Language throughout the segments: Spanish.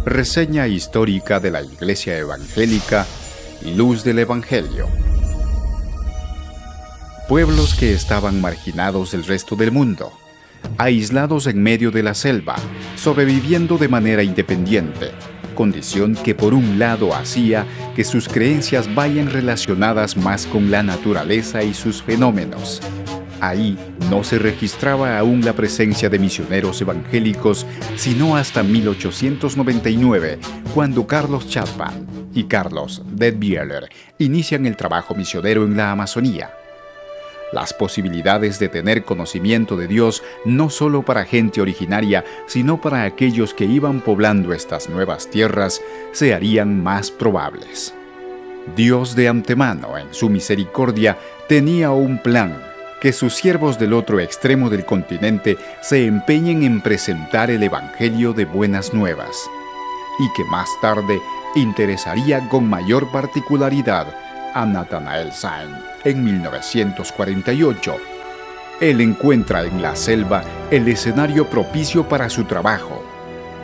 Reseña histórica de la Iglesia Evangélica, Luz del Evangelio. Pueblos que estaban marginados del resto del mundo, aislados en medio de la selva, sobreviviendo de manera independiente, condición que por un lado hacía que sus creencias vayan relacionadas más con la naturaleza y sus fenómenos. Ahí no se registraba aún la presencia de misioneros evangélicos, sino hasta 1899, cuando Carlos Chapman y Carlos Detweiler inician el trabajo misionero en la Amazonía. Las posibilidades de tener conocimiento de Dios no solo para gente originaria, sino para aquellos que iban poblando estas nuevas tierras, se harían más probables. Dios de antemano, en su misericordia, tenía un plan: que sus siervos del otro extremo del continente se empeñen en presentar el Evangelio de Buenas Nuevas, y que más tarde interesaría con mayor particularidad a Nathanael Saint en 1948. Él encuentra en la selva el escenario propicio para su trabajo.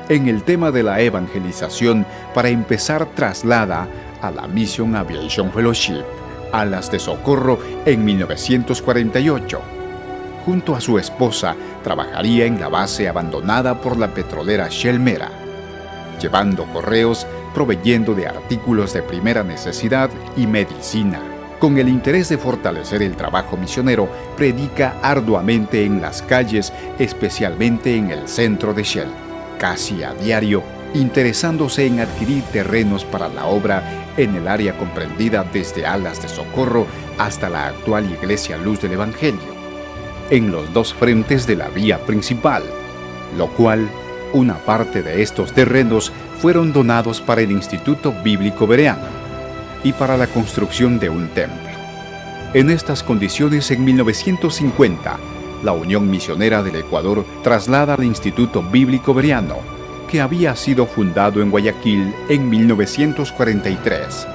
En el tema de la evangelización, para empezar, traslada a la Mission Aviation Fellowship, Alas de Socorro, en 1948. Junto a su esposa, trabajaría en la base abandonada por la petrolera Shell Mera, llevando correos, proveyendo de artículos de primera necesidad y medicina. Con el interés de fortalecer el trabajo misionero, predica arduamente en las calles, especialmente en el centro de Shell, casi a diario, interesándose en adquirir terrenos para la obra en el área comprendida desde Alas de Socorro hasta la actual Iglesia Luz del Evangelio, en los dos frentes de la vía principal, lo cual, una parte de estos terrenos fueron donados para el Instituto Bíblico Bereano y para la construcción de un templo. En estas condiciones, en 1950, la Unión Misionera del Ecuador traslada al Instituto Bíblico Bereano, que había sido fundado en Guayaquil en 1943.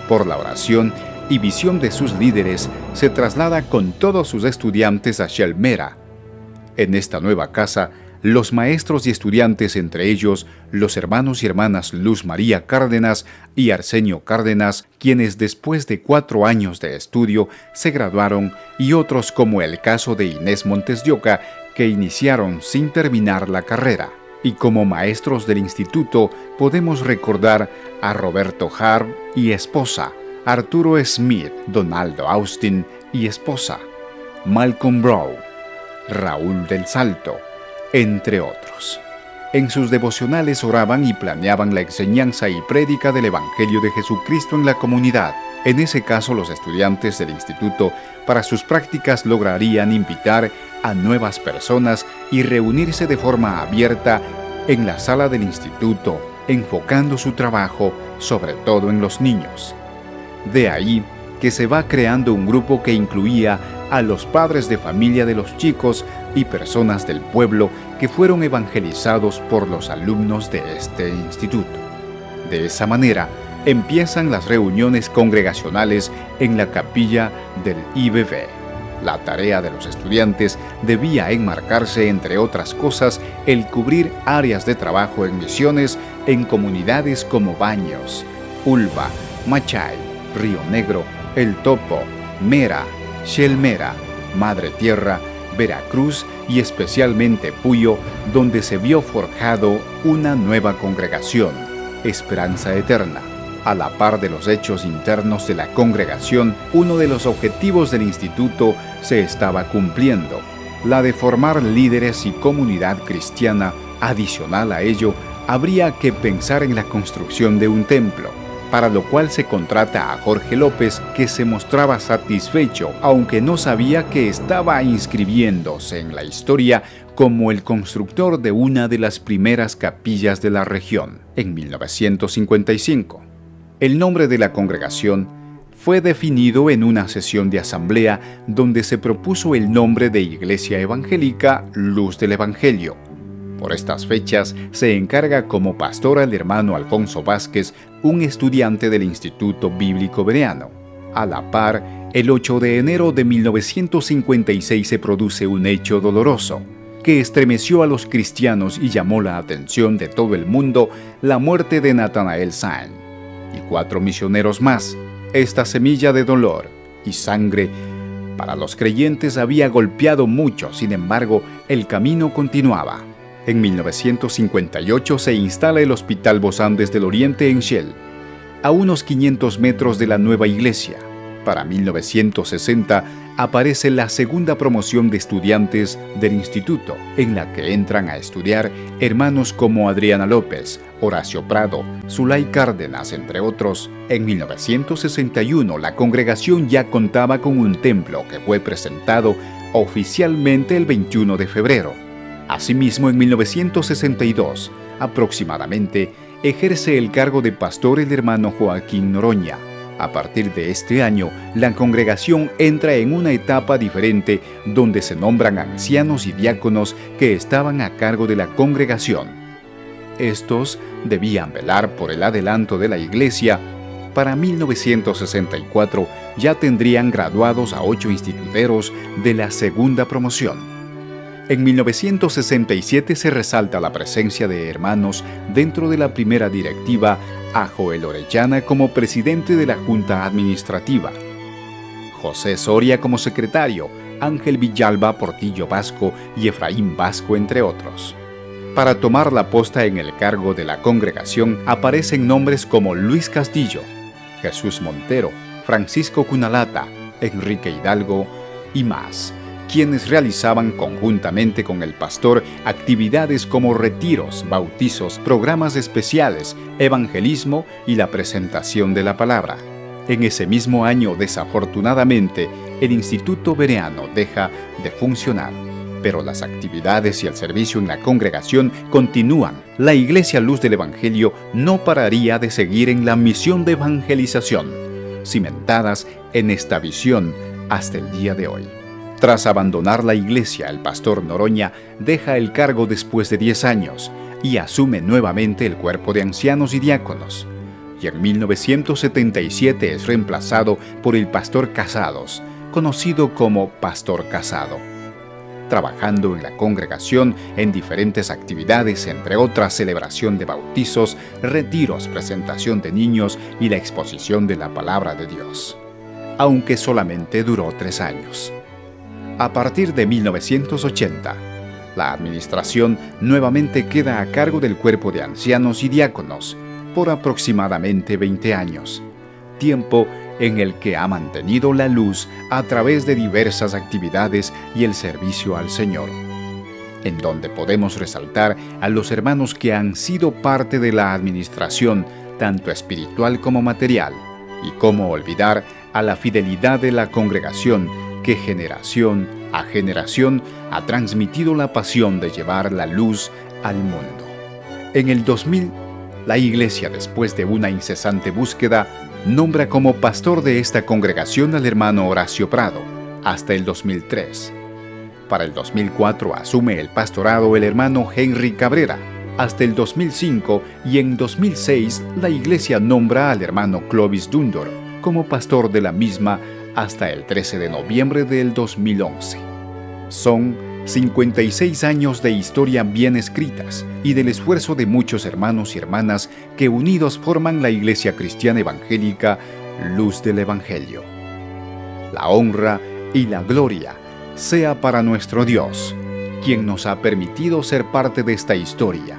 Por la oración y visión de sus líderes, se traslada con todos sus estudiantes a Shell Mera. En esta nueva casa, los maestros y estudiantes, entre ellos los hermanos y hermanas Luz María Cárdenas y Arsenio Cárdenas, quienes después de 4 años de estudio se graduaron, y otros como el caso de Inés Montes de Oca, que iniciaron sin terminar la carrera. Y como maestros del instituto podemos recordar a Roberto Harb y esposa, Arturo Smith, Donaldo Austin y esposa, Malcolm Brown, Raúl del Salto, entre otros. En sus devocionales oraban y planeaban la enseñanza y prédica del Evangelio de Jesucristo en la comunidad. En ese caso, los estudiantes del instituto, para sus prácticas, lograrían invitar a nuevas personas y reunirse de forma abierta en la sala del instituto, enfocando su trabajo sobre todo en los niños. De ahí que se va creando un grupo que incluía a los padres de familia de los chicos y personas del pueblo que fueron evangelizados por los alumnos de este instituto. De esa manera, empiezan las reuniones congregacionales en la capilla del IBB. La tarea de los estudiantes debía enmarcarse, entre otras cosas, el cubrir áreas de trabajo en misiones en comunidades como Baños, Ulva, Machay, Río Negro, El Topo, Mera, Shell Mera, Madre Tierra, Veracruz y especialmente Puyo, donde se vio forjado una nueva congregación, Esperanza Eterna. A la par de los hechos internos de la congregación, uno de los objetivos del instituto se estaba cumpliendo, la de formar líderes y comunidad cristiana. Adicional a ello, habría que pensar en la construcción de un templo, para lo cual se contrata a Jorge López, que se mostraba satisfecho, aunque no sabía que estaba inscribiéndose en la historia como el constructor de una de las primeras capillas de la región, en 1955. El nombre de la congregación fue definido en una sesión de asamblea donde se propuso el nombre de Iglesia Evangélica Luz del Evangelio. Por estas fechas se encarga como pastor al hermano Alfonso Vázquez, un estudiante del Instituto Bíblico Bereano. A la par, el 8 de enero de 1956 se produce un hecho doloroso. que estremeció a los cristianos y llamó la atención de todo el mundo, la muerte de Nathanael Sane y 4 misioneros más. Esta semilla de dolor y sangre para los creyentes había golpeado mucho, sin embargo, el camino continuaba. En 1958 se instala el Hospital Los Andes del Oriente en Shell, a unos 500 metros de la nueva iglesia. Para 1960 aparece la segunda promoción de estudiantes del instituto, en la que entran a estudiar hermanos como Adriana López, Horacio Prado, Zulay Cárdenas, entre otros. En 1961 la congregación ya contaba con un templo que fue presentado oficialmente el 21 de febrero. Asimismo, en 1962, aproximadamente, ejerce el cargo de pastor el hermano Joaquín Noroña. A partir de este año, la congregación entra en una etapa diferente donde se nombran ancianos y diáconos que estaban a cargo de la congregación. Estos debían velar por el adelanto de la iglesia. Para 1964 ya tendrían graduados a 8 instituteros de la segunda promoción. En 1967 se resalta la presencia de hermanos dentro de la primera directiva, a Joel Orellana como presidente de la Junta Administrativa, José Soria como secretario, Ángel Villalba Portillo Vasco y Efraín Vasco, entre otros. Para tomar la posta en el cargo de la congregación aparecen nombres como Luis Castillo, Jesús Montero, Francisco Cunalata, Enrique Hidalgo y más, quienes realizaban conjuntamente con el pastor actividades como retiros, bautizos, programas especiales, evangelismo y la presentación de la palabra. En ese mismo año, desafortunadamente, el Instituto Bereano deja de funcionar, pero las actividades y el servicio en la congregación continúan. La Iglesia Luz del Evangelio no pararía de seguir en la misión de evangelización, cimentadas en esta visión hasta el día de hoy. Tras abandonar la iglesia, el pastor Noroña deja el cargo después de 10 años y asume nuevamente el cuerpo de ancianos y diáconos. Y en 1977 es reemplazado por el pastor Casados, conocido como Pastor Casado, trabajando en la congregación en diferentes actividades, entre otras celebración de bautizos, retiros, presentación de niños y la exposición de la palabra de Dios, aunque solamente duró 3 años. A partir de 1980, la administración nuevamente queda a cargo del cuerpo de ancianos y diáconos por aproximadamente 20 años, tiempo en el que ha mantenido la luz a través de diversas actividades y el servicio al Señor, en donde podemos resaltar a los hermanos que han sido parte de la administración, tanto espiritual como material, y cómo olvidar a la fidelidad de la congregación que generación a generación ha transmitido la pasión de llevar la luz al mundo. En el 2000, la Iglesia, después de una incesante búsqueda, nombra como pastor de esta congregación al hermano Horacio Prado, hasta el 2003. Para el 2004 asume el pastorado el hermano Henry Cabrera, hasta el 2005, y en 2006 la Iglesia nombra al hermano Clovis Dundor como pastor de la misma hasta el 13 de noviembre del 2011. Son 56 años de historia bien escritas y del esfuerzo de muchos hermanos y hermanas que unidos forman la Iglesia Cristiana Evangélica Luz del Evangelio. La honra y la gloria sea para nuestro Dios, quien nos ha permitido ser parte de esta historia.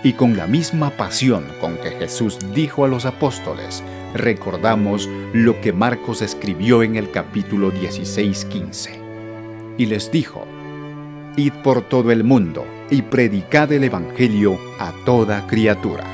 Y con la misma pasión con que Jesús dijo a los apóstoles, recordamos lo que Marcos escribió en el capítulo 16:15. Y les dijo: Id por todo el mundo y predicad el Evangelio a toda criatura.